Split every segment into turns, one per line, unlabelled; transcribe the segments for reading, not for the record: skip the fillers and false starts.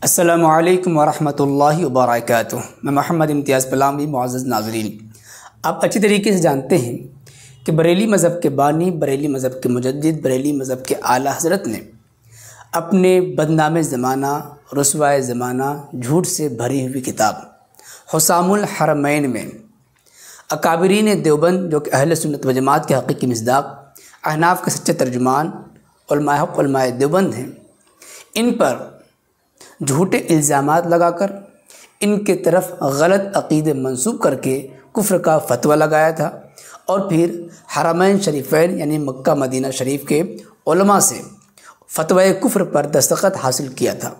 السلام علیکم ورحمۃ اللہ وبرکاتہ۔ میں محمد امتیاز پلاوی۔ معزز ناظرین، آپ اچھی طریقے سے جانتے ہیں کہ بریلی مذہب کے بانی، بریلی مذہب کے مجدد، بریلی مذہب کے اعلیٰ حضرت نے اپنے بدنام زمانہ، رسوائے زمانہ، جھوٹ سے بھری ہوئی کتاب حسام الحرمین میں اکابرین دیوبند، جو کہ اہل سنت و جماعت کے حقیقی مصداق، احناف کے سچے ترجمان، علماء حق، علماء دیوبند ہیں، ان پر جھوٹے الزامات لگا کر ان کے طرف غلط عقیدے منسوب کر کے کفر کا فتویٰ لگایا تھا، اور پھر حرمین شریفین یعنی مکہ مدینہ شریف کے علماء سے فتویٰ کفر پر دستخط حاصل کیا تھا،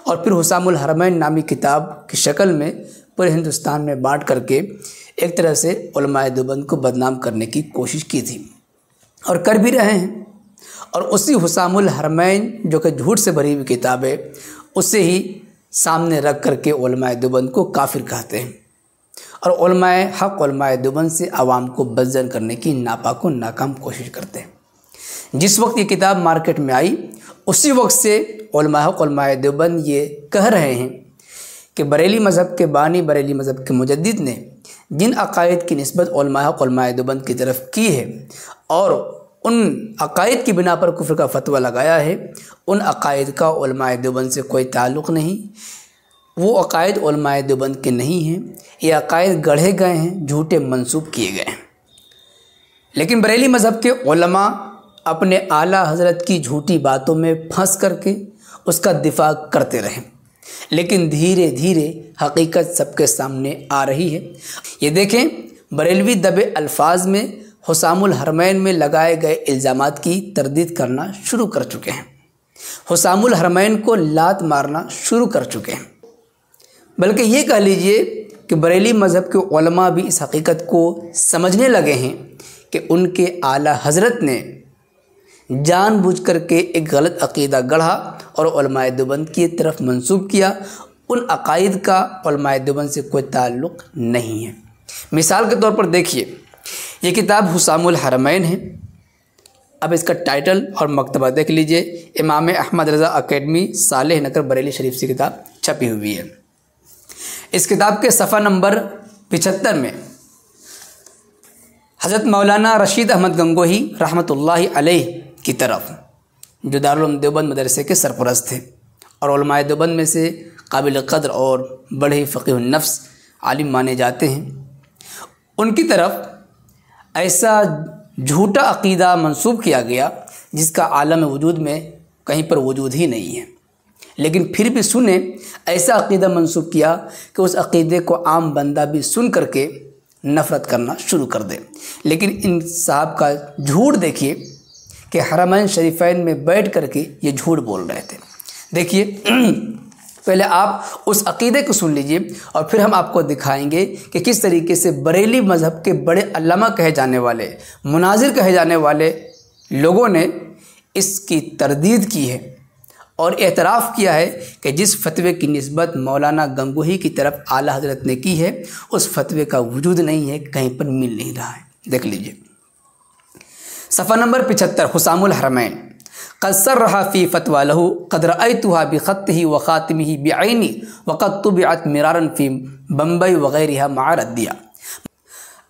اور پھر حسام الحرمین نامی کتاب کی شکل میں پورے ہندوستان میں بانٹ کر کے ایک طرح سے علماء دیوبند کو بدنام کرنے کی کوشش کی تھی، اور کر بھی رہے ہیں۔ اور اسی حسام الحرمین جو کہ جھوٹ سے بھری ہوئی کتاب ہے، اسے ہی سامنے رکھ کر کے علماء دیوبند کو کافر کہتے ہیں، اور علماء حق، علماء دیوبند سے عوام کو بدظن کرنے کی ناپاک و ناکام کوشش کرتے ہیں۔ جس وقت یہ کتاب مارکیٹ میں آئی، اسی وقت سے علماء حق، علماء دیوبند یہ کہہ رہے ہیں کہ بریلی مذہب کے بانی، بریلی مذہب کے مجدد نے جن عقائد کی نسبت علماء حق، علماء دیوبند کی طرف کی ہے، اور ان عقائد کی بنا پر کفر کا فتویٰ لگایا ہے، ان عقائد کا علماء دیوبند سے کوئی تعلق نہیں، وہ عقائد علماء دیوبند کے نہیں ہیں، یہ عقائد گڑھے گئے ہیں، جھوٹے منسوب کیے گئے ہیں۔ لیکن بریلی مذہب کے علماء اپنے اعلیٰ حضرت کی جھوٹی باتوں میں پھنس کر کے اس کا دفاع کرتے رہے، لیکن دھیرے دھیرے حقیقت سب کے سامنے آ رہی ہے۔ یہ دیکھیں، بریلوی دبے الفاظ میں حسام الحرمین میں لگائے گئے الزامات کی تردید کرنا شروع کر چکے ہیں، حسام الحرمین کو لات مارنا شروع کر چکے ہیں، بلکہ یہ کہہ لیجئے کہ بریلی مذہب کے علماء بھی اس حقیقت کو سمجھنے لگے ہیں کہ ان کے اعلیٰ حضرت نے جان بوجھ کر کے ایک غلط عقیدہ گڑھا اور علماء دیوبند کی طرف منسوب کیا۔ ان عقائد کا علماء دیوبند سے کوئی تعلق نہیں ہے۔ مثال کے طور پر دیکھیے، یہ کتاب حسام الحرمین ہے۔ اب اس کا ٹائٹل اور مکتبہ دیکھ لیجئے، امام احمد رضا اکیڈمی، صالح نگر، بریلی شریف سے کتاب چھپی ہوئی ہے۔ اس کتاب کے صفحہ نمبر 75 میں حضرت مولانا رشید احمد گنگوہی رحمۃ اللہ علیہ کی طرف، جو دارالعلوم دیوبند مدرسے کے سرپرست تھے اور علماء دیوبند میں سے قابل قدر اور بڑے فقیہ النفس عالم مانے جاتے ہیں، ان کی طرف ایسا جھوٹا عقیدہ منسوب کیا گیا جس کا عالم وجود میں کہیں پر وجود ہی نہیں ہے، لیکن پھر بھی سنیں، ایسا عقیدہ منسوب کیا کہ اس عقیدے کو عام بندہ بھی سن کر کے نفرت کرنا شروع کر دے۔ لیکن ان صاحب کا جھوٹ دیکھیے کہ حرمین شریفین میں بیٹھ کر کے یہ جھوٹ بول رہے تھے۔ دیکھیے، پہلے آپ اس عقیدے کو سن لیجئے، اور پھر ہم آپ کو دکھائیں گے کہ کس طریقے سے بریلی مذہب کے بڑے علماء کہے جانے والے، مناظر کہے جانے والے لوگوں نے اس کی تردید کی ہے اور اعتراف کیا ہے کہ جس فتوے کی نسبت مولانا گنگوہی کی طرف اعلیٰ حضرت نے کی ہے، اس فتوے کا وجود نہیں ہے، کہیں پر مل نہیں رہا ہے۔ دیکھ لیجئے صفحہ نمبر 75، حسام الحرمین، قد صرح فی فتوی له قد رأیتها بخطه وخاتمه بعینی وقد طبعت مرارا فی بمبئی وغیرها مع ردیا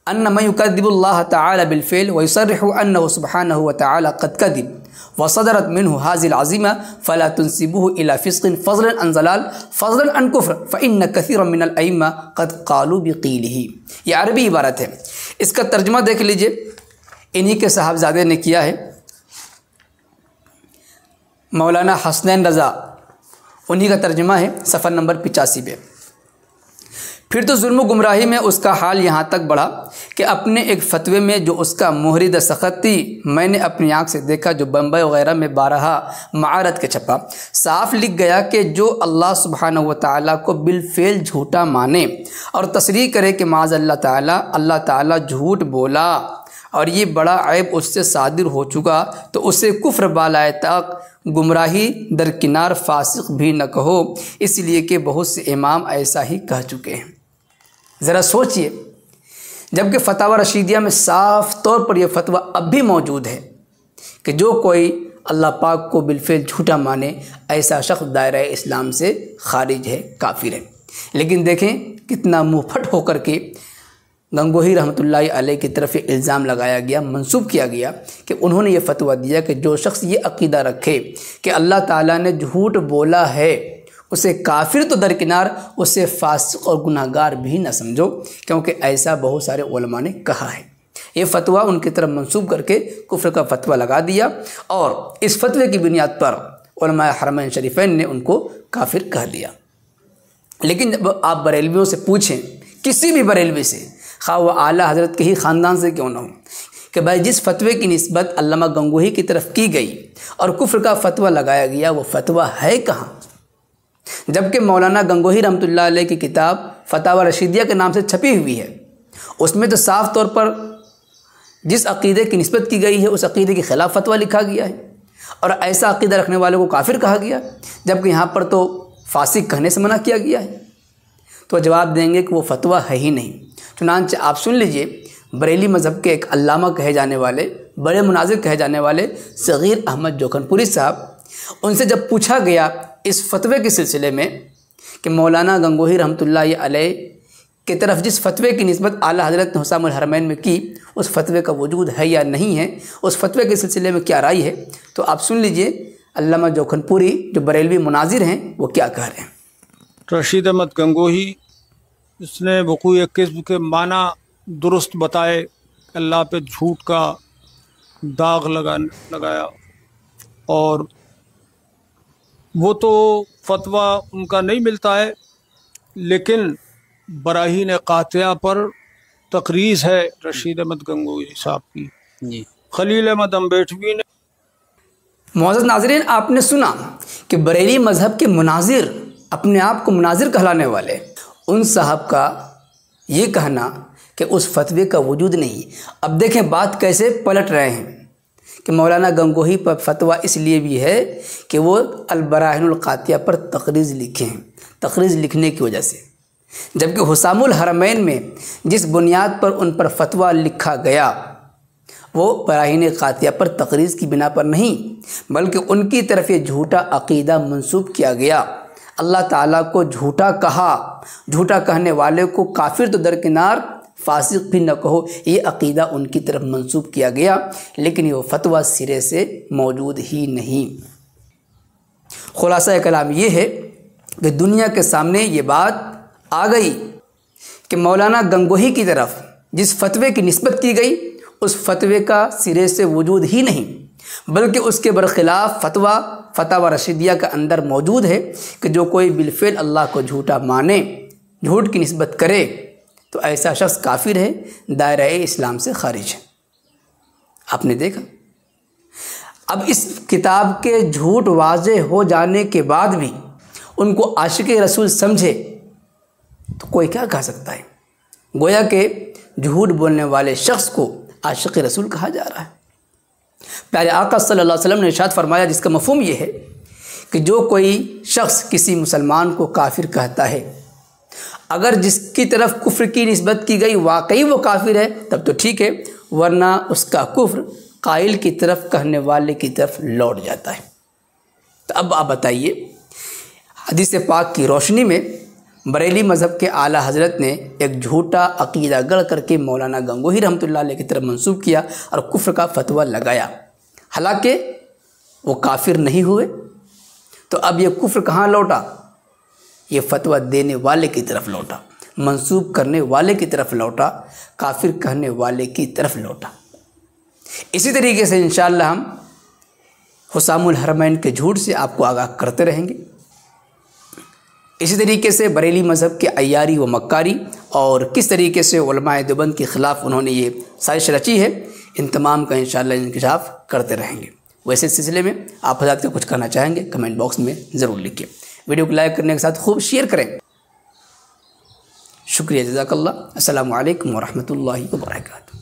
ان من يكذب الله تعالى بالفعل ويصرح انه سبحانه وتعالى قد كذب وصدرت منه هذه العزيمه فلا تنسبوه الى فسق فضلا عن ضلال فضلا عن كفر فان كثيرا من الائمه قد قالوا بقيله۔ یہ عربی عبارت ہے، اس کا ترجمہ دیکھ لیجئے، انہی کے صاحبزادے نے کیا ہے، مولانا حسنین رضا، انہی کا ترجمہ ہے صفحہ نمبر 85 پہ۔ پھر تو ظلم و گمراہی میں اس کا حال یہاں تک بڑھا کہ اپنے ایک فتوے میں جو اس کا مہری دستخط تھی، میں نے اپنی آنکھ سے دیکھا، جو بمبئی وغیرہ میں بارہا معارت کے چھپا، صاف لکھ گیا کہ جو اللہ سبحانہ و تعالیٰ کو بالفعل جھوٹا مانے اور تصریح کرے کہ معاذ اللہ تعالیٰ جھوٹ بولا اور یہ بڑا عیب اس سے صادر ہو چکا، تو اسے کفر بالائے طاق، گمراہی درکنار، فاسق بھی نہ کہو، اس لیے کہ بہت سے امام ایسا ہی کہہ چکے ہیں۔ ذرا سوچئے، جبکہ فتاوی رشیدیہ میں صاف طور پر یہ فتویٰ اب بھی موجود ہے کہ جو کوئی اللہ پاک کو بالفعل جھوٹا مانے، ایسا شخص دائرہ اسلام سے خارج ہے، کافر ہے۔ لیکن دیکھیں کتنا منہ پھٹ ہو کر کے گنگوہی رحمۃ اللہ علیہ کی طرف یہ الزام لگایا گیا، منسوب کیا گیا کہ انہوں نے یہ فتویٰ دیا کہ جو شخص یہ عقیدہ رکھے کہ اللہ تعالیٰ نے جھوٹ بولا ہے، اسے کافر تو درکنار، اسے فاسق اور گناہ گار بھی نہ سمجھو، کیونکہ ایسا بہت سارے علماء نے کہا ہے۔ یہ فتویٰ ان کی طرف منسوب کر کے کفر کا فتویٰ لگا دیا، اور اس فتوے کی بنیاد پر علماء حرمین شریفین نے ان کو کافر کہہ دیا۔ لیکن جب آپ بریلویوں سے پوچھیں، کسی بھی بریلوی سے، خواہ وہ اعلیٰ حضرت کے ہی خاندان سے کیوں نہ ہو، کہ بھائی جس فتوے کی نسبت علامہ گنگوہی کی طرف کی گئی اور کفر کا فتویٰ لگایا گیا، وہ فتویٰ ہے کہاں؟ جبکہ مولانا گنگوہی رحمۃ اللہ علیہ کی کتاب فتاوی رشیدیہ کے نام سے چھپی ہوئی ہے، اس میں تو صاف طور پر جس عقیدے کی نسبت کی گئی ہے اس عقیدے کے خلاف فتویٰ لکھا گیا ہے، اور ایسا عقیدہ رکھنے والے کو کافر کہا گیا، جبکہ یہاں پر تو فاسق کہنے سے منع کیا گیا ہے۔ تو جواب دیں گے کہ وہ فتویٰ ہے ہی نہیں۔ چنانچہ آپ سن لیجئے، بریلی مذہب کے ایک علامہ کہے جانے والے، بڑے مناظر کہے جانے والے صغیر احمد جوکھن پوری صاحب، ان سے جب پوچھا گیا اس فتوے کے سلسلے میں کہ مولانا گنگوہی رحمۃ اللہ علیہ کی طرف جس فتوے کی نسبت اعلیٰ حضرت نے حسام الحرمین میں کی، اس فتوے کا وجود ہے یا نہیں ہے، اس فتوے کے سلسلے میں کیا رائے ہے، تو آپ سن لیجئے علامہ جوکھن پوری جو بریلوی مناظر ہیں وہ کیا کہہ رہے ہیں۔
رشید احمد گنگوہی، اس نے وقوع کذب کے معنی درست بتائے، اللہ پہ جھوٹ کا داغ لگایا، اور وہ تو فتویٰ ان کا نہیں ملتا ہے، لیکن براہین قاطعہ پر تقریض ہے رشید احمد گنگوہی صاحب کی۔ خلیل احمد امبیٹوی نے،
معزز ناظرین، آپ نے سنا کہ بریلی مذہب کے مناظر، اپنے آپ کو مناظر کہلانے والے، ان صاحب کا یہ کہنا کہ اس فتوے کا وجود نہیں۔ اب دیکھیں بات کیسے پلٹ رہے ہیں کہ مولانا گنگوہی پر فتویٰ اس لیے بھی ہے کہ وہ البراہین القاطعہ پر تقریض لکھے ہیں، تقریض لکھنے کی وجہ سے، جبکہ حسام الحرمین میں جس بنیاد پر ان پر فتویٰ لکھا گیا وہ براہین قاطعہ پر تقریض کی بنا پر نہیں، بلکہ ان کی طرف یہ جھوٹا عقیدہ منسوب کیا گیا، اللہ تعالیٰ کو جھوٹا کہا، جھوٹا کہنے والے کو کافر تو درکنار، فاسق بھی نہ کہو، یہ عقیدہ ان کی طرف منسوب کیا گیا، لیکن یہ فتویٰ سرے سے موجود ہی نہیں۔ خلاصہ کلام یہ ہے کہ دنیا کے سامنے یہ بات آ گئی کہ مولانا گنگوہی کی طرف جس فتوے کی نسبت کی گئی اس فتوے کا سرے سے وجود ہی نہیں، بلکہ اس کے برخلاف فتویٰ فتاوی رشیدیہ کے اندر موجود ہے کہ جو کوئی بالفعل اللہ کو جھوٹا مانے، جھوٹ کی نسبت کرے، تو ایسا شخص کافر ہے، دائرہ اسلام سے خارج ہے۔ آپ نے دیکھا، اب اس کتاب کے جھوٹ واضح ہو جانے کے بعد بھی ان کو عاشق رسول سمجھے تو کوئی کیا کہہ سکتا ہے؟ گویا کہ جھوٹ بولنے والے شخص کو عاشق رسول کہا جا رہا ہے۔ پیارے آقا صلی اللہ علیہ وسلم نے ارشاد فرمایا، جس کا مفہوم یہ ہے کہ جو کوئی شخص کسی مسلمان کو کافر کہتا ہے، اگر جس کی طرف کفر کی نسبت کی گئی واقعی وہ کافر ہے تب تو ٹھیک ہے، ورنہ اس کا کفر قائل کی طرف، کہنے والے کی طرف لوٹ جاتا ہے۔ تو اب آپ بتائیے، حدیث پاک کی روشنی میں بریلی مذہب کے اعلیٰ حضرت نے ایک جھوٹا عقیدہ گڑھ کر کے مولانا گنگوہی رحمۃ اللہ علیہ کی طرف منسوب کیا اور کفر کا فتویٰ لگایا، حالانکہ وہ کافر نہیں ہوئے، تو اب یہ کفر کہاں لوٹا؟ یہ فتویٰ دینے والے کی طرف لوٹا، منسوب کرنے والے کی طرف لوٹا، کافر کہنے والے کی طرف لوٹا۔ اسی طریقے سے انشاءاللہ ہم حسام الحرمین کے جھوٹ سے آپ کو آگاہ کرتے رہیں گے۔ اسی طریقے سے بریلی مذہب کے عیاری و مکاری اور کس طریقے سے علماء دیوبند کے خلاف انہوں نے یہ سازش رچی ہے، ان تمام کا انشاءاللہ انکشاف کرتے رہیں گے۔ ویسے اس سلسلے میں آپ حضرات کا کچھ کہنا چاہیں گے کمنٹ باکس میں ضرور لکھیں، ویڈیو کو لائک کرنے کے ساتھ خوب شیئر کریں۔ شکریہ، جزاک اللہ۔ السلام علیکم ورحمۃ اللہ وبرکاتہ۔